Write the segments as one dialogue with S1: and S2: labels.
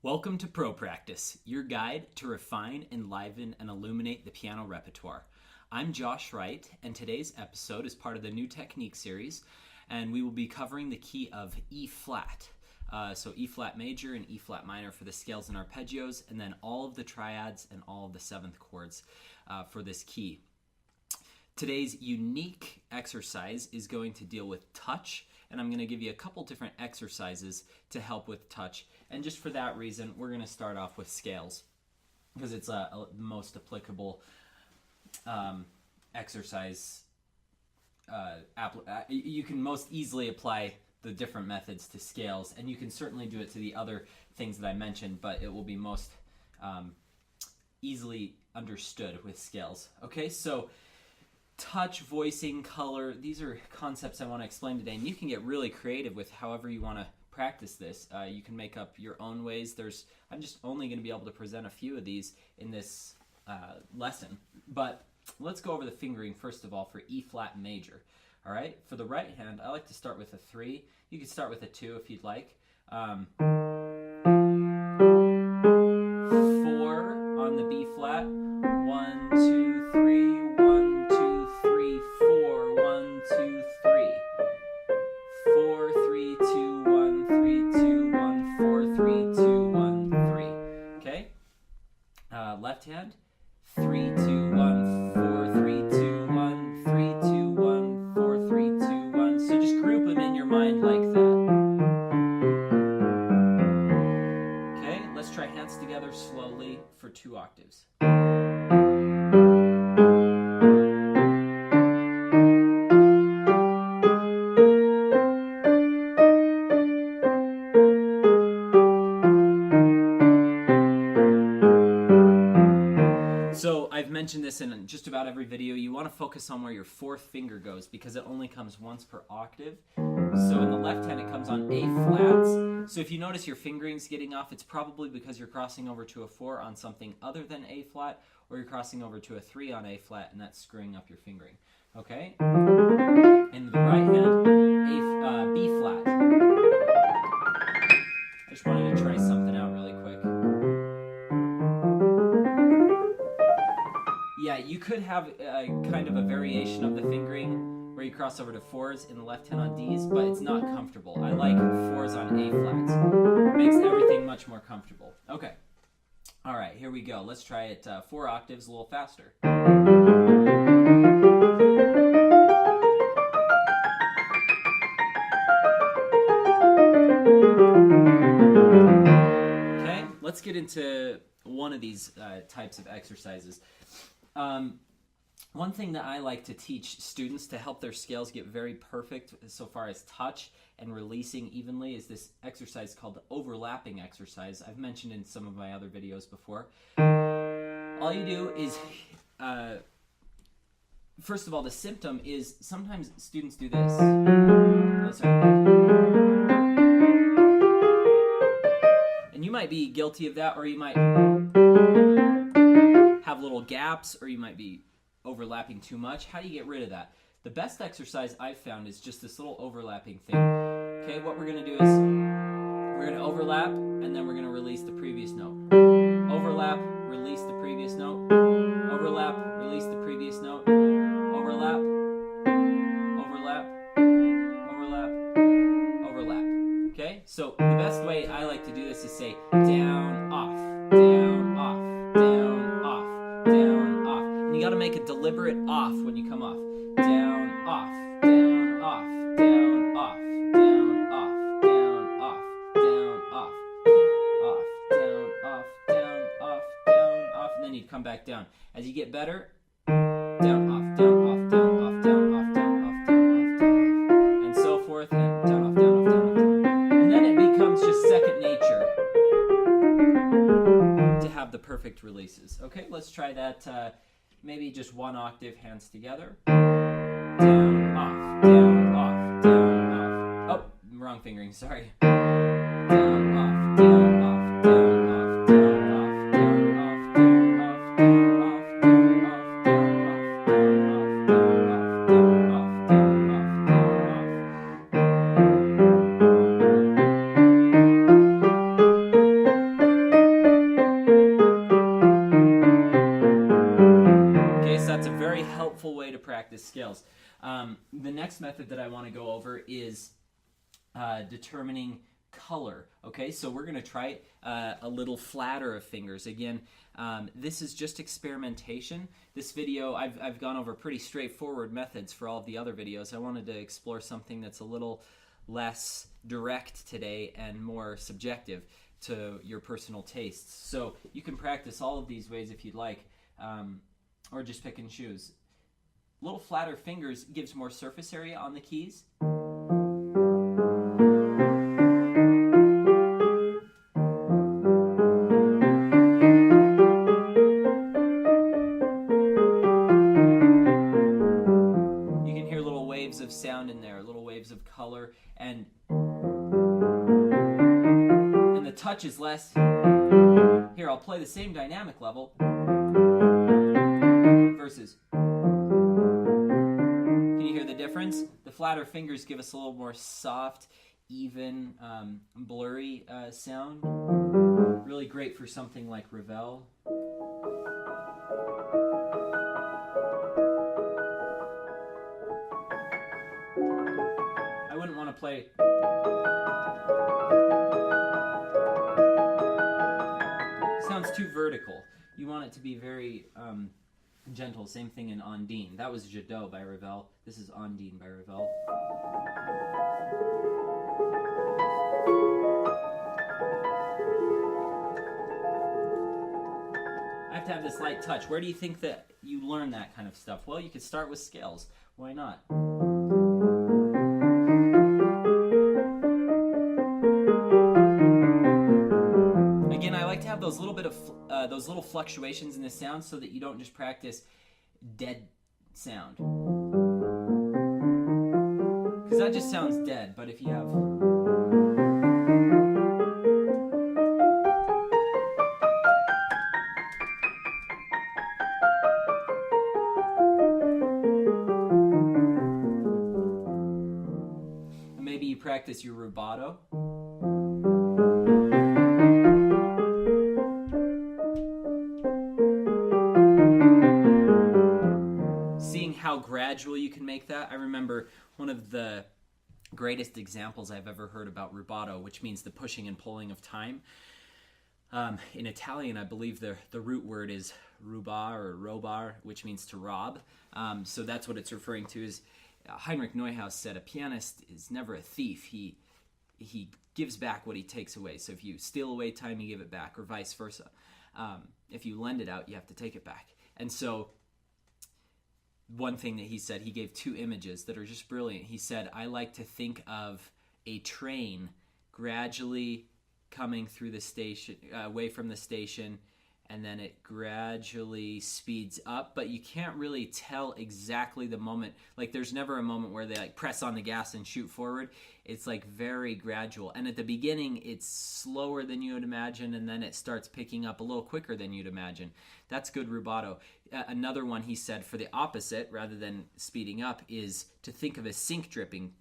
S1: Welcome to Pro Practice, your guide to refine, enliven, and illuminate the piano repertoire. I'm Josh Wright, and today's episode is part of the New Technique series, and we will be covering the key of E flat. So E flat major and E flat minor for the scales and arpeggios, and then all of the triads and all of the seventh chords for this key. Today's unique exercise is going to deal with touch, and I'm going to give you a couple different exercises to help with touch. And just for that reason, we're going to start off with scales because it's the most applicable exercise. You can most easily apply the different methods to scales, and you can certainly do it to the other things that I mentioned, but it will be most easily understood with scales. Okay, so touch, voicing, color, these are concepts I want to explain today, and you can get really creative with however you want to practice this. You can make up your own ways. I'm just only going to be able to present a few of these in this lesson, but let's go over the fingering first of all for E flat major. All right, for the right hand, I like to start with a 3. You can start with a 2 if you'd like. 4 on the B flat. 1, 2, 3. 1, 2, 3, 4. 1, 2, 3. 4, 3, 2, 1, 3, 2, 1, 4, 3, 2, 1, 3. Okay. Left hand. 3, 2, 1, 4, 3, 2, 1, 3, 2, 1, 4, 3, 2, 1. So just group them in your mind like that. Okay, let's try hands together slowly for 2 octaves. So I've mentioned this in just about every video. You want to focus on where your 4th finger goes because it only comes once per octave. So in the left hand it comes on A flats. So if you notice your fingering's getting off, it's probably because you're crossing over to a 4 on something other than A flat, or you're crossing over to a 3 on A flat, and that's screwing up your fingering. Okay? In the right hand, B flat. I just wanted to try something out really quick. Yeah, you could have kind of a variation of the fingering where you cross over to 4s in the left hand on Ds, but it's not comfortable. I like 4s on A flats. It makes everything much more comfortable. Okay. All right, here we go. Let's try it 4 octaves a little faster. Okay, let's get into one of these types of exercises. One thing that I like to teach students to help their scales get very perfect so far as touch and releasing evenly is this exercise called the overlapping exercise. I've mentioned in some of my other videos before. All you do is, first of all, the symptom is sometimes students do this. And you might be guilty of that, or you might have little gaps, or you might be overlapping too much. How do you get rid of that? The best exercise I've found is just this little overlapping thing. Okay, what we're going to do is we're going to overlap, and then we're going to release the previous note. Overlap, release the previous note. Overlap, release the previous note. Overlap, overlap, overlap, overlap. Okay, so the best way I like to do this is say down, off, down, off, down, off, down, off. And you got to make a deliberate off when you come off. Down, off, down, off, down, off, down, off, down, off, down, off, off, down, off, down, off, down, off, and then you'd come back down. As you get better, down, off, down, off, down, off, down, off, down, off, down, off, down, off, and so forth, and down, off, down, off, down, off, down. And then it becomes just second nature to have the perfect releases. Okay, let's try that. Maybe just 1 octave, hands together. Down, off, down, off, down, off. Oh, wrong fingering, sorry. Down, off, down, off, down, off, down, off, down, off, down, off, down, off, down, off, down, off, down, off, down, off, down, off, down, off, down, off. scales. The next method that I want to go over is determining color. Okay, so we're going to try a little flatter of fingers. Again, this is just experimentation. This video, I've gone over pretty straightforward methods for all of the other videos. I wanted to explore something that's a little less direct today and more subjective to your personal tastes. So you can practice all of these ways if you'd like, or just pick and choose. Little flatter fingers gives more surface area on the keys. You can hear little waves of sound in there, little waves of color, and the touch is less. Here, I'll play the same dynamic level versus. Can you hear the difference? The flatter fingers give us a little more soft, even, blurry sound. Really great for something like Ravel. I wouldn't want to play. Sounds too vertical. You want it to be very gentle. Same thing in Ondine. That was Jadot by Ravel. This is Ondine by Ravel. I have to have this light touch. Where do you think that you learn that kind of stuff? Well, you could start with scales. Why not? Again, I like to have those those little fluctuations in the sound so that you don't just practice dead sound. Because that just sounds dead, but if you have. Maybe you practice your rubato. How gradual you can make that. I remember one of the greatest examples I've ever heard about rubato, which means the pushing and pulling of time. In Italian, I believe the root word is rubar or robar, which means to rob. So that's what it's referring to. Is Heinrich Neuhaus said, a pianist is never a thief. He gives back what he takes away. So if you steal away time, you give it back, or vice versa. If you lend it out, you have to take it back. And so one thing that he said, he gave two images that are just brilliant. He said, I like to think of a train gradually coming through the station, away from the station, and then it gradually speeds up, but you can't really tell exactly the moment. Like, there's never a moment where they like press on the gas and shoot forward. It's like very gradual. And at the beginning, it's slower than you would imagine, and then it starts picking up a little quicker than you'd imagine. That's good rubato. Another one he said for the opposite, rather than speeding up, is to think of a sink dripping.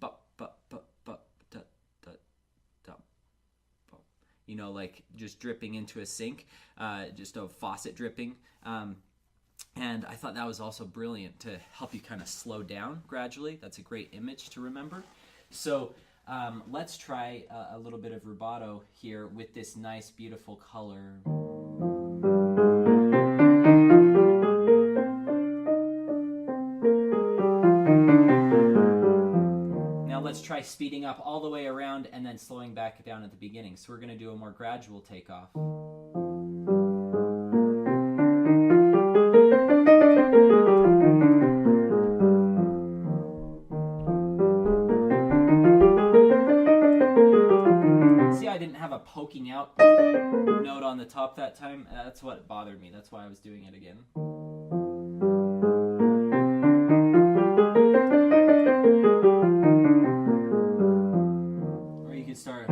S1: You know, like just dripping into a sink, just a faucet dripping. And I thought that was also brilliant to help you kind of slow down gradually. That's a great image to remember. So let's try a little bit of rubato here with this nice, beautiful color. Let's try speeding up all the way around and then slowing back down at the beginning. So we're going to do a more gradual takeoff. See, I didn't have a poking out note on the top that time. That's what bothered me. That's why I was doing it again. Start.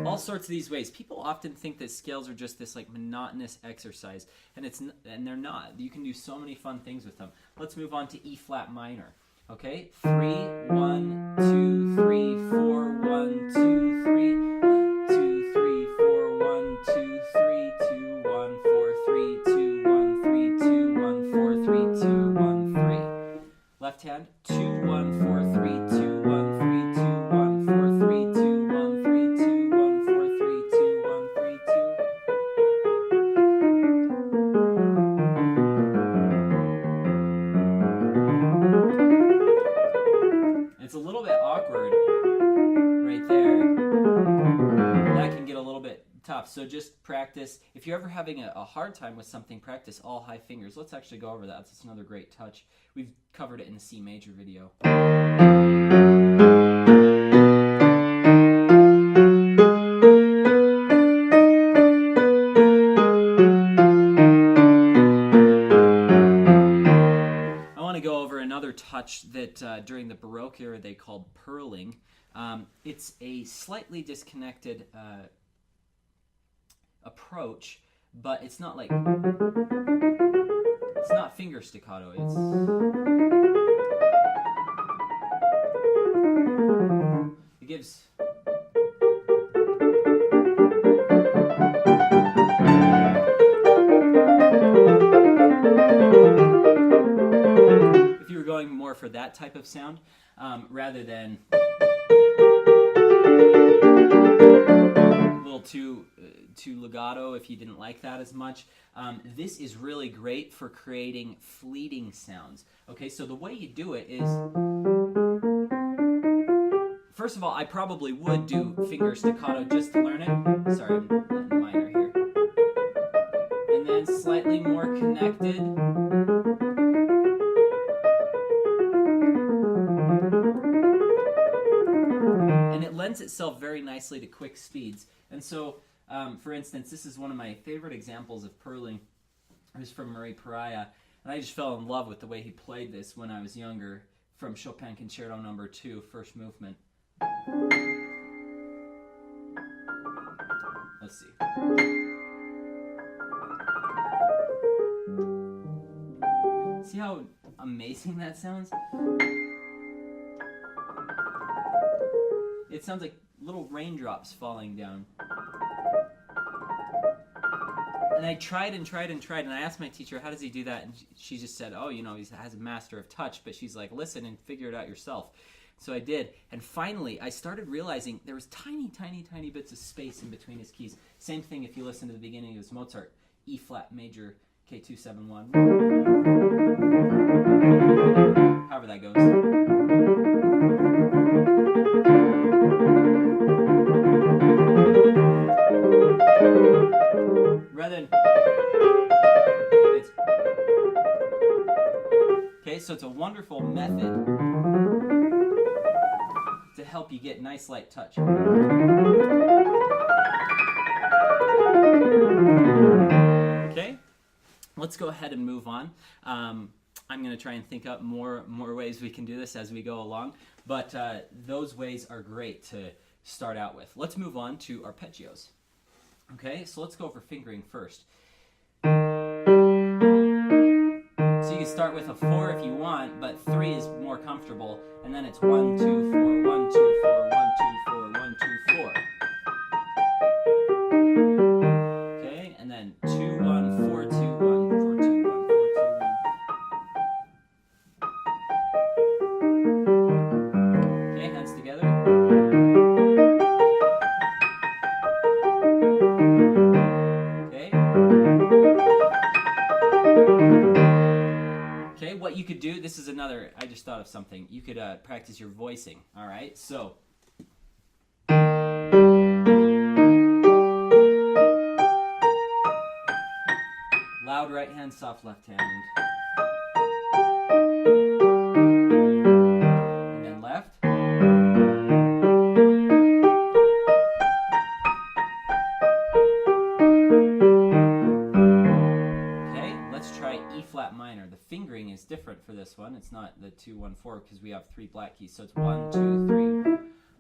S1: All sorts of these ways. People often think that scales are just this like monotonous exercise, and they're not. You can do so many fun things with them. Let's move on to E flat minor. Okay, 3, 1, 2, 3, 4, 1, 2, 3, 2, 3, 4, 1, 2, 3, 2, 1, 4, Left hand, 2, 1, 4, 3, 2, 1, 3, 2, 1, 4, 3, 2, 1, 3, 2, 1, 4, 3, 2, 1, 3, 2. It's a little bit awkward right there. That can get a little bit tough, so just practice. If you're ever having a hard time with something, practice all high fingers. Let's actually go over that. That's another great touch. We've covered it in the C major video. I want to go over another touch that during the Baroque era they called purling. It's a slightly disconnected approach, but it's not like, it's not finger staccato. It gives. If you were going more for that type of sound, rather than a little too legato, if you didn't like that as much. This is really great for creating fleeting sounds. Okay, so the way you do it is, first of all, I probably would do finger staccato just to learn it. Sorry, I'm letting minor here. And then slightly more connected. And it lends itself very nicely to quick speeds. And so, for instance, this is one of my favorite examples of purling. It was from Marie Pariah, and I just fell in love with the way he played this when I was younger, from Chopin Concerto No. 2, first movement. Let's see. See how amazing that sounds? It sounds like little raindrops falling down. And I tried and tried and tried, and I asked my teacher, how does he do that? And she just said, oh, you know, he has a master of touch, but she's like, listen and figure it out yourself. So I did, and finally I started realizing there was tiny, tiny, tiny bits of space in between his keys. Same thing if you listen to the beginning of his Mozart, E flat major, K271. However that goes. Rather than, it's, okay, so it's a wonderful method to help you get nice light touch. Okay, let's go ahead and move on. I'm going to try and think up more ways we can do this as we go along, but those ways are great to start out with. Let's move on to arpeggios. Okay, so let's go over fingering first. So you can start with a 4 if you want, but 3 is more comfortable, and then it's 1, 2, 4, 1, 2, 4, 1, 2, 4, 1, 2, 4. Okay, and then 2, 1, 4, 2, 1, 4, 2, 1, 4, 2, 1. Okay, hands together. Okay, what you could do, this is another, I just thought of something. You could practice your voicing, all right? So, loud right hand, soft left hand. And then left. Flat minor. The fingering is different for this one. It's not the 2, 1, 4 because we have 3 black keys. So it's 1, 2, 3,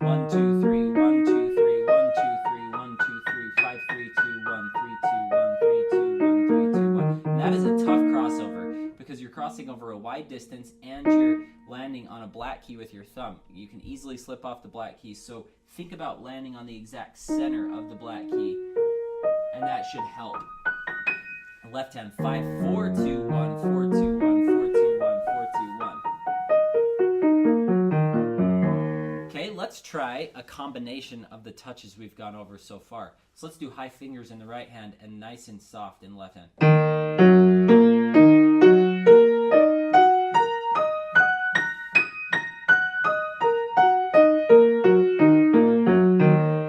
S1: 1, 2, 3, 1, 2, 3, 1, 2, 3, 1, 2, 3, 5, 3, 2, 1, 3, 2, 1, 3, 2, 1, 3, 2, 1. And that is a tough crossover because you're crossing over a wide distance and you're landing on a black key with your thumb. You can easily slip off the black keys. So think about landing on the exact center of the black key, and that should help. Left hand, 5, 4, 2, 1, 4, 2, 1, 4, 2, 1, 4, 2, 1. let's try a combination of the touches we've gone over so far. So let's do high fingers in the right hand and nice and soft in the left hand.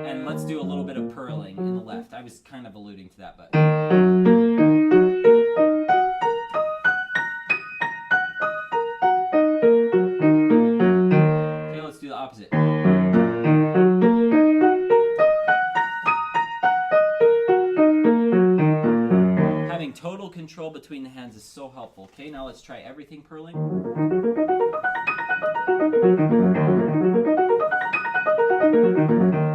S1: And let's do a little bit of purling in the left. I was kind of alluding to that, but... Okay, let's do the opposite. Having total control between the hands is so helpful. Okay, now let's try everything purling.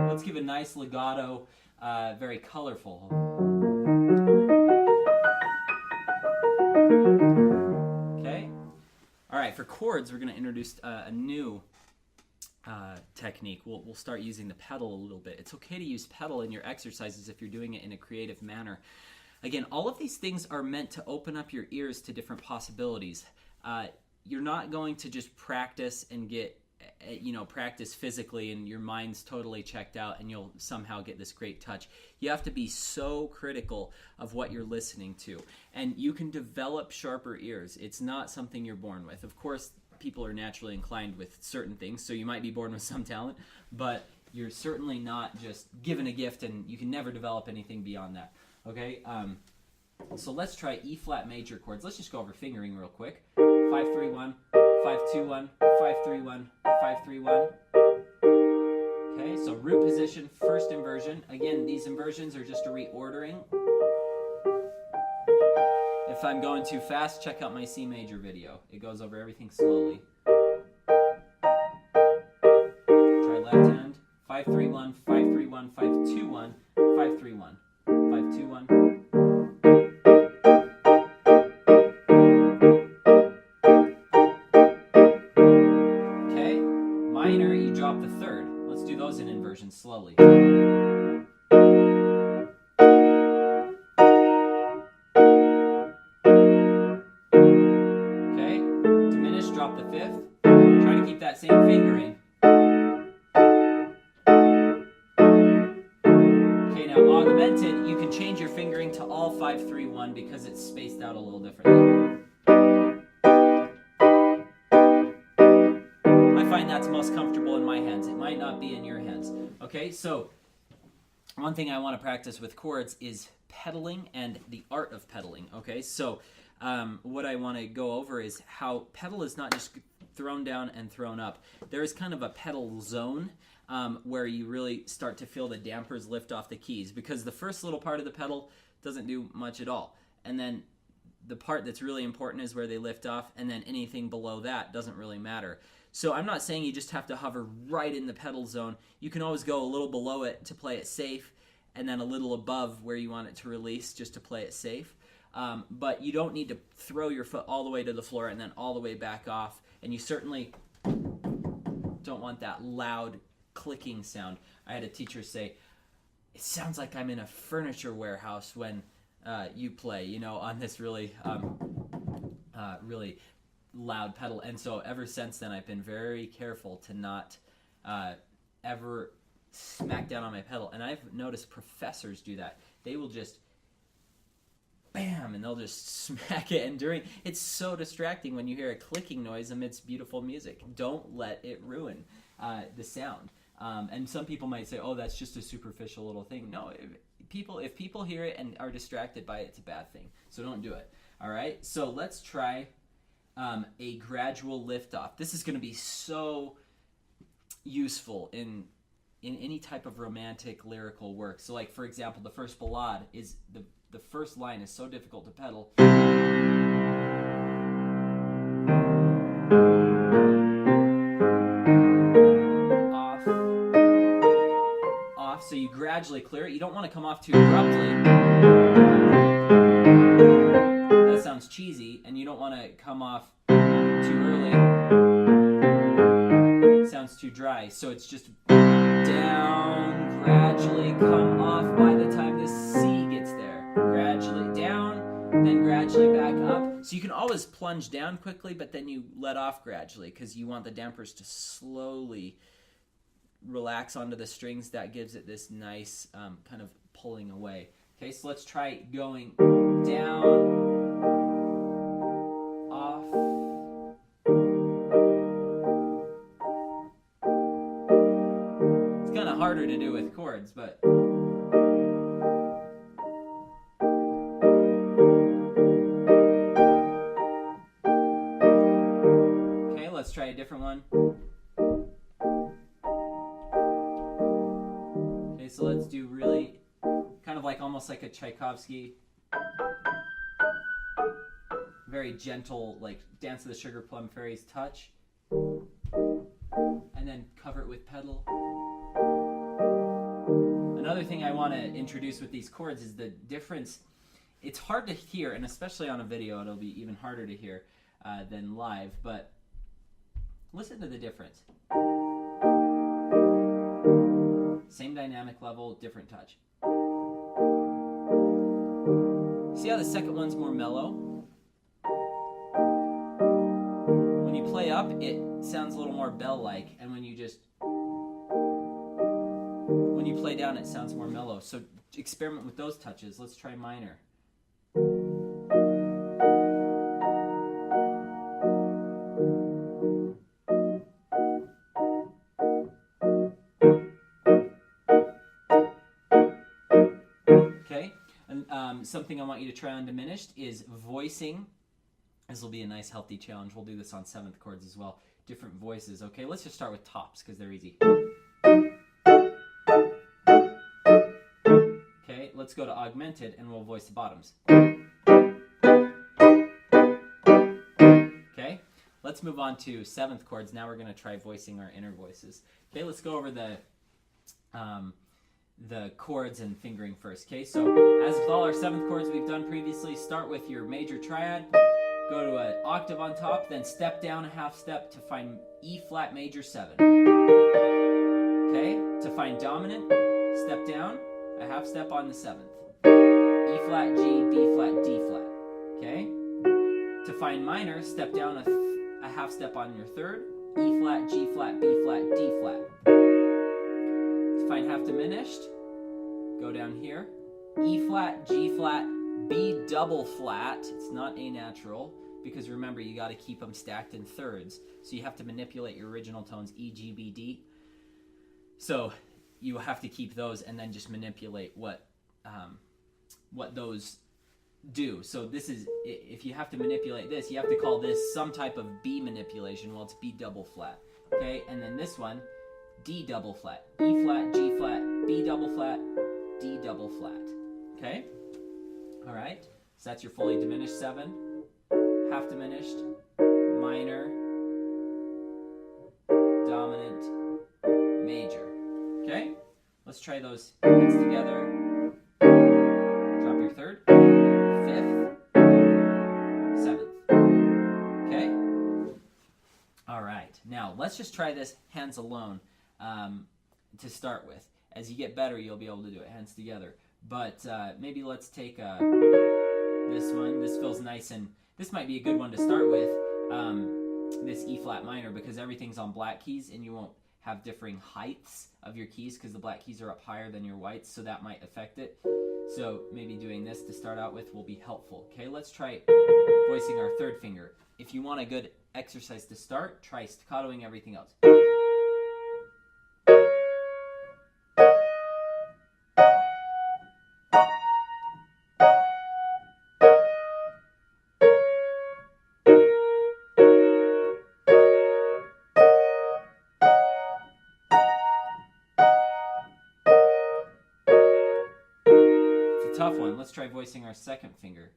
S1: Let's give a nice legato, very colorful. Okay. All right, for chords, we're going to introduce a new technique. We'll start using the pedal a little bit. It's okay to use pedal in your exercises if you're doing it in a creative manner. Again, all of these things are meant to open up your ears to different possibilities. You're not going to just practice and get, practice physically and your mind's totally checked out and you'll somehow get this great touch. You have to be so critical of what you're listening to. And you can develop sharper ears. It's not something you're born with. Of course, people are naturally inclined with certain things, so you might be born with some talent, but you're certainly not just given a gift and you can never develop anything beyond that. Okay, so let's try E flat major chords. Let's just go over fingering real quick. 5-3-1, 5-2-1, 5-3-1, 5-3-1. Okay, so root position, first inversion. Again, these inversions are just a reordering. If I'm going too fast, check out my C major video. It goes over everything slowly. Try left hand. 5-3-1, 5-3-1, 5-2-1, 5-3-1. 5-2-1. Okay, minor, you drop the third. Let's do those in inversion slowly. Okay, diminished, drop the fifth. Try to keep that same fingering. Augmented, you can change your fingering to all 5-3-1 because it's spaced out a little differently. I find that's most comfortable in my hands. It might not be in your hands. Okay, so one thing I want to practice with chords is pedaling and the art of pedaling. Okay, so what I want to go over is how pedal is not just thrown down and thrown up. There is kind of a pedal zone where you really start to feel the dampers lift off the keys, because the first little part of the pedal doesn't do much at all. And then the part that's really important is where they lift off, and then anything below that doesn't really matter. So I'm not saying you just have to hover right in the pedal zone. You can always go a little below it to play it safe, and then a little above where you want it to release just to play it safe. But you don't need to throw your foot all the way to the floor and then all the way back off. And you certainly don't want that loud clicking sound. I had a teacher say, it sounds like I'm in a furniture warehouse when you play, on this really, really loud pedal. And so ever since then, I've been very careful to not ever smack down on my pedal. And I've noticed professors do that. They will just bam, and they'll just smack it. And it's so distracting when you hear a clicking noise amidst beautiful music. Don't let it ruin the sound. And some people might say, oh, that's just a superficial little thing. No, if people hear it and are distracted by it, it's a bad thing. So don't do it. All right, so let's try a gradual lift off. This is going to be so useful in any type of romantic lyrical work. So like, for example, the first ballade is the first line is so difficult to pedal. Off, so you gradually clear it. You don't want to come off too abruptly. That sounds cheesy, and you don't want to come off too early. It sounds too dry. So it's just down, gradually come off by the time the C gets there. Gradually down, then gradually back up. So you can always plunge down quickly, but then you let off gradually because you want the dampers to slowly relax onto the strings, that gives it this nice kind of pulling away. Okay, so let's try going down, off. It's kind of harder to do with chords, but okay, let's try a different one. Okay, so let's do really kind of like almost like a Tchaikovsky, very gentle, like Dance of the Sugar Plum Fairies touch, and then cover it with pedal. Another thing I want to introduce with these chords is the difference. It's hard to hear, and especially on a video it'll be even harder to hear than live, but listen to the difference. Same dynamic level, different touch. See how the second one's more mellow? When you play up, it sounds a little more bell-like, and when you play down, it sounds more mellow. So experiment with those touches. Let's try minor. Something I want you to try on diminished is voicing. This will be a nice healthy challenge. We'll do this on 7th chords as well. Different voices. Okay, let's just start with tops because they're easy. Okay, let's go to augmented and we'll voice the bottoms. Okay, let's move on to 7th chords. Now we're going to try voicing our inner voices. Okay, let's go over the chords and fingering first. Okay, so as with all our 7th chords we've done previously, start with your major triad, go to an octave on top, then step down a half step to find E flat major 7. Okay, to find dominant, step down a half step on the 7th. E flat, G, B flat, D flat. Okay, to find minor, step down a half step on your 3rd, E flat, G flat, B flat, D flat. To find half diminished, go down here, E flat, G flat, B double flat. It's not A natural because remember you got to keep them stacked in thirds, so you have to manipulate your original tones E, G, B, D. So you have to keep those and then just manipulate what those do. So this is, if you have to manipulate this, you have to call this some type of B manipulation. Well, it's B double flat. Okay, and then this one, D double flat, E flat, G flat, B double flat, D double flat. Okay? All right. So that's your fully diminished 7, half diminished, minor, dominant, major. Okay? Let's try those hands together. Drop your 3rd, 5th, 7th. Okay? All right. Now, let's just try this hands alone to start with. As you get better, you'll be able to do it hands together. But maybe let's take this one. This feels nice, and this might be a good one to start with, this E flat minor, because everything's on black keys, and you won't have differing heights of your keys because the black keys are up higher than your whites, so that might affect it. So maybe doing this to start out with will be helpful. Okay, let's try voicing our 3rd finger. If you want a good exercise to start, try staccatoing everything else. Tough one. Let's try voicing our 2nd finger.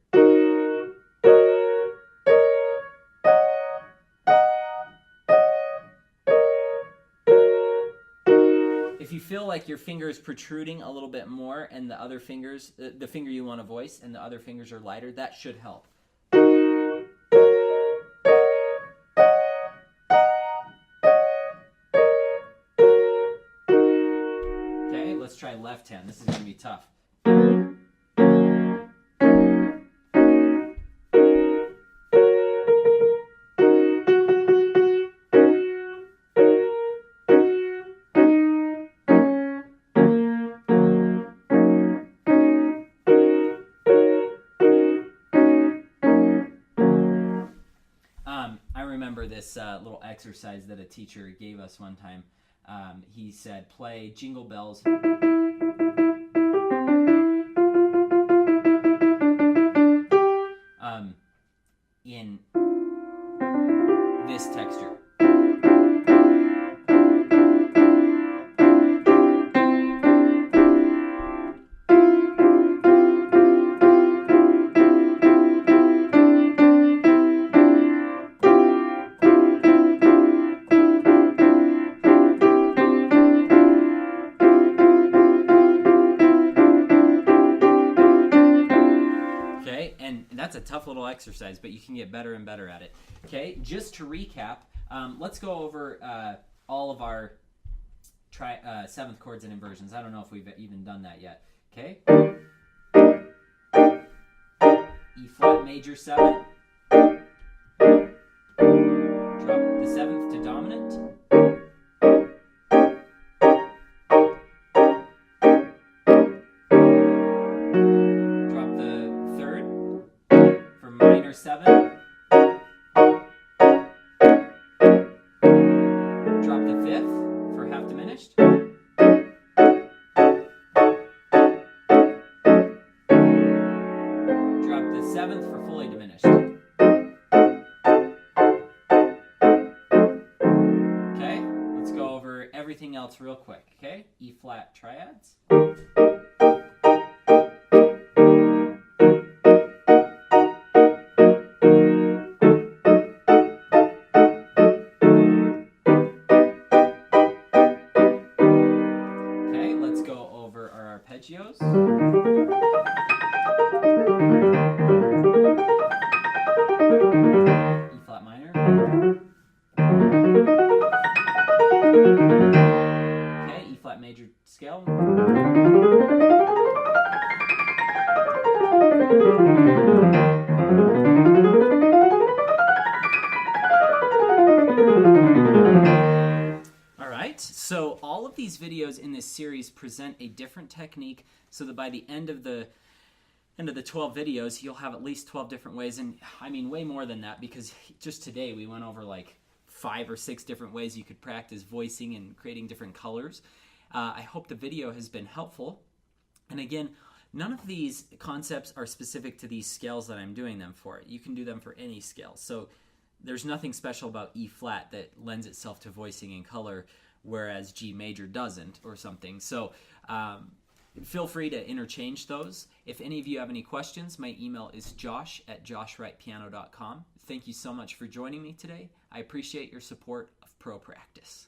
S1: If you feel like your finger is protruding a little bit more and the other fingers, the finger you want to voice and the other fingers are lighter, that should help. Okay, let's try left hand. This is going to be tough. this little exercise that a teacher gave us one time. He said, play Jingle Bells. In this texture. And that's a tough little exercise, but you can get better and better at it. Okay, just to recap, let's go over all of our seventh chords and inversions. I don't know if we've even done that yet. Okay, E flat major 7, drop the 7th to dominant, drop the 3rd for minor 7, drop the 5th for half diminished, drop the 7th for fully diminished. Okay, let's go over everything else real quick. Okay, E flat triads. Okay, let's go over our arpeggios. E flat minor. Okay, E flat major scale. All right, so all of these videos in this series present a different technique so that by the end of the 12 videos, you'll have at least 12 different ways, and I mean way more than that, because just today we went over like 5 or 6 different ways you could practice voicing and creating different colors. I hope the video has been helpful. And again, none of these concepts are specific to these scales that I'm doing them for. You can do them for any scale. So there's nothing special about E flat that lends itself to voicing and color, whereas G major doesn't, or something. So feel free to interchange those. If any of you have any questions, my email is josh@joshwrightpiano.com. Thank you so much for joining me today. I appreciate your support of Pro Practice.